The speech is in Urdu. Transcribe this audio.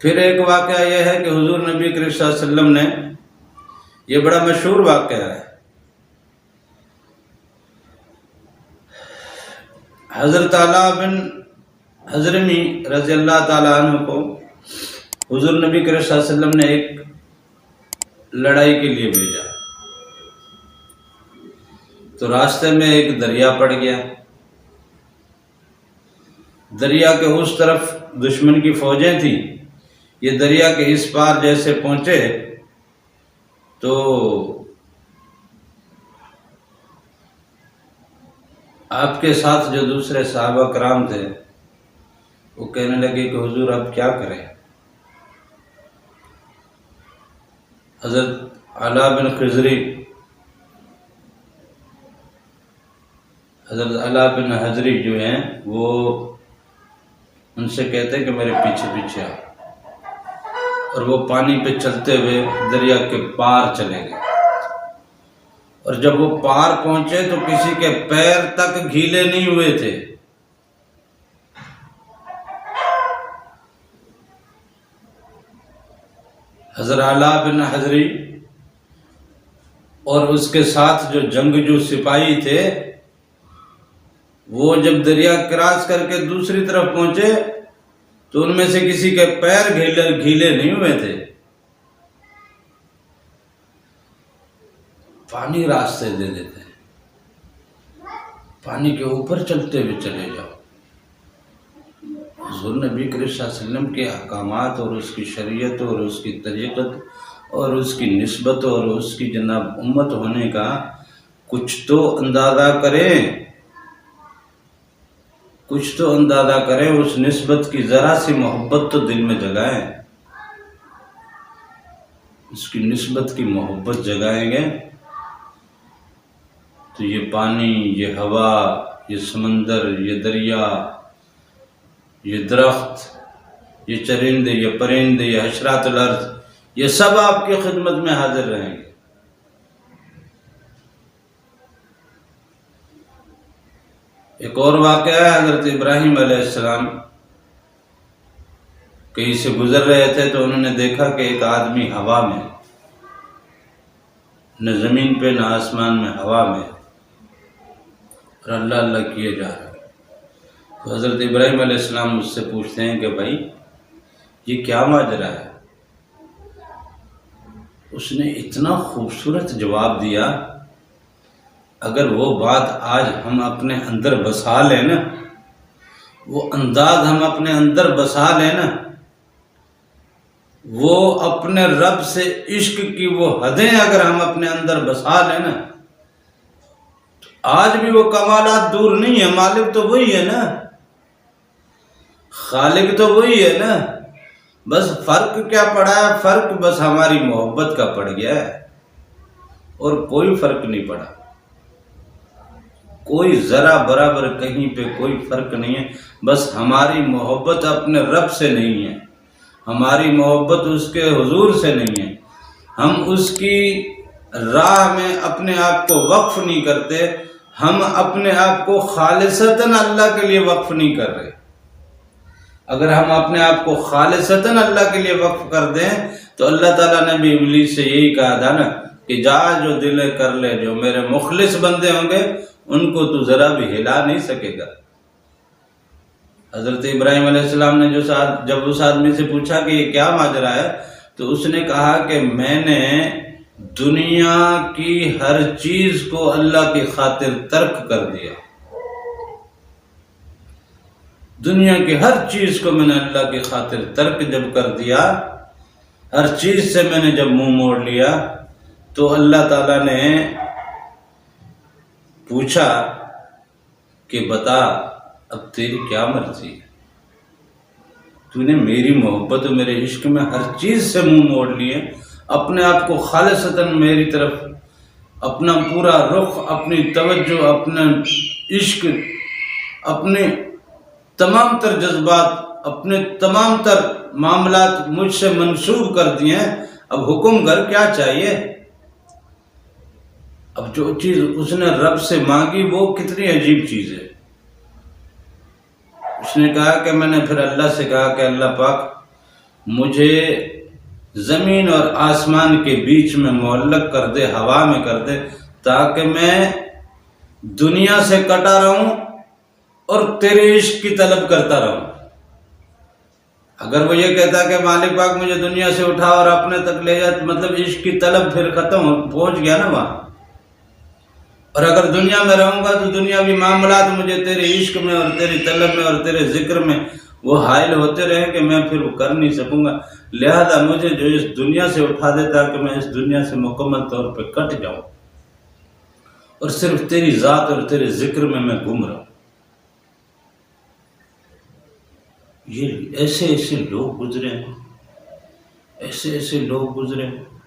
پھر ایک واقعہ یہ ہے کہ حضور نبی کریم صلی اللہ علیہ وسلم نے، یہ بڑا مشہور واقعہ ہے، حضرت علاء بن حضرمی رضی اللہ تعالیٰ عنہ کو حضور نبی کریم صلی اللہ علیہ وسلم نے ایک لڑائی کے لیے بھیجا، تو راستے میں ایک دریا پڑ گیا، دریا کے اس طرف دشمن کی فوجیں تھیں، یہ دریا کے اس پار جیسے پہنچے تو آپ کے ساتھ جو دوسرے صحابہ کرام تھے وہ کہنے لگے کہ حضور اب کیا کریں؟ حضرت علاء بن خضری، حضرت علاء بن حضری جو ہیں وہ ان سے کہتے ہیں کہ میرے پیچھے پیچھے آؤ، اور وہ پانی پہ چلتے ہوئے دریا کے پار چلے گئے، اور جب وہ پار پہنچے تو کسی کے پیر تک گیلے نہیں ہوئے تھے۔ حضرت علاء بن حضری اور اس کے ساتھ جو جنگجو سپاہی تھے وہ جب دریا کراس کر کے دوسری طرف پہنچے تو ان میں سے کسی کے پیر گیلے نہیں ہوئے تھے۔ پانی راستے دے دیتے ہیں، پانی کے اوپر چلتے ہوئے چلے جاؤ۔ حضور نبی کریم صلی اللہ علیہ وسلم کے احکامات اور اس کی شریعت اور اس کی طریقت اور اس کی نسبت اور اس کی جناب امت ہونے کا کچھ تو اندازہ کریں، کچھ تو اندازہ کریں، اس نسبت کی ذرا سی محبت تو دل میں جگائیں، اس کی نسبت کی محبت جگائیں گے تو یہ پانی، یہ ہوا، یہ سمندر، یہ دریا، یہ درخت، یہ چرندے، یہ پرندے، یہ حشرات الارض، یہ سب آپ کی خدمت میں حاضر رہیں گے۔ ایک اور واقعہ ہے، حضرت ابراہیم علیہ السلام کہیں سے گزر رہے تھے تو انہوں نے دیکھا کہ ایک آدمی ہوا میں، نہ زمین پہ نہ آسمان میں، ہوا میں، اور اللہ اللہ کیے جا رہا ہے۔ تو حضرت ابراہیم علیہ السلام مجھ سے پوچھتے ہیں کہ بھائی یہ کیا ماجرا ہے؟ اس نے اتنا خوبصورت جواب دیا، اگر وہ بات آج ہم اپنے اندر بسا لیں نا، وہ انداز ہم اپنے اندر بسا لیں نا، وہ اپنے رب سے عشق کی وہ حدیں اگر ہم اپنے اندر بسا لیں نا، تو آج بھی وہ کمالات دور نہیں ہے، مالک تو وہی ہے نا، خالق تو وہی ہے نا، بس فرق کیا پڑا ہے؟ فرق بس ہماری محبت کا پڑ گیا ہے، اور کوئی فرق نہیں پڑا، کوئی ذرا برابر کہیں پہ کوئی فرق نہیں ہے، بس ہماری محبت اپنے رب سے نہیں ہے، ہماری محبت اس کے حضور سے نہیں ہے، ہم اس کی راہ میں اپنے آپ کو وقف نہیں کرتے، ہم اپنے آپ کو خالصتاً اللہ کے لیے وقف نہیں کر رہے۔ اگر ہم اپنے آپ کو خالصتاً اللہ کے لیے وقف کر دیں تو اللہ تعالیٰ نے بھی ابلیس سے یہی کہا تھا نا کہ جا جو دل کر لے، جو میرے مخلص بندے ہوں گے ان کو تو ذرا بھی ہلا نہیں سکے گا۔ حضرت ابراہیم علیہ السلام نے جب اس آدمی سے پوچھا کہ یہ کیا ماجرا ہے تو اس نے کہا کہ میں نے دنیا کی ہر چیز کو اللہ کی خاطر ترک کر دیا، دنیا کی ہر چیز کو میں نے اللہ کی خاطر ترک جب کر دیا، ہر چیز سے میں نے جب منہ موڑ لیا تو اللہ تعالیٰ نے پوچھا کہ بتا اب تیری کیا مرضی ہے؟ تو نے میری محبت و میرے عشق میں ہر چیز سے منہ موڑ لیے، اپنے آپ کو خالصتاً میری طرف اپنا پورا رخ، اپنی توجہ، اپنا عشق، اپنے تمام تر جذبات، اپنے تمام تر معاملات مجھ سے منسوب کر دیے ہیں، اب حکم کر کیا چاہیے؟ اب جو چیز اس نے رب سے مانگی وہ کتنی عجیب چیز ہے۔ اس نے کہا کہ میں نے پھر اللہ سے کہا کہ اللہ پاک مجھے زمین اور آسمان کے بیچ میں معلق کر دے، ہوا میں کر دے، تاکہ میں دنیا سے کٹا رہوں اور تیرے عشق کی طلب کرتا رہوں۔ اگر وہ یہ کہتا کہ مالک پاک مجھے دنیا سے اٹھا اور اپنے تک لے جا، مطلب عشق کی طلب پھر ختم پہنچ گیا نا وہاں۔ اور اگر دنیا میں رہوں گا تو دنیاوی معاملات مجھے تیرے عشق میں اور تیری طلب میں اور تیرے ذکر میں وہ حائل ہوتے رہیں کہ میں پھر وہ کر نہیں سکوں گا۔ لہذا مجھے جو اس دنیا سے اٹھا دے تاکہ میں اس دنیا سے مکمل طور پہ کٹ جاؤں اور صرف تیری ذات اور تیرے ذکر میں گم رہوں۔ یہ ایسے ایسے لوگ گزرے ہیں، ایسے ایسے لوگ گزرے ہیں۔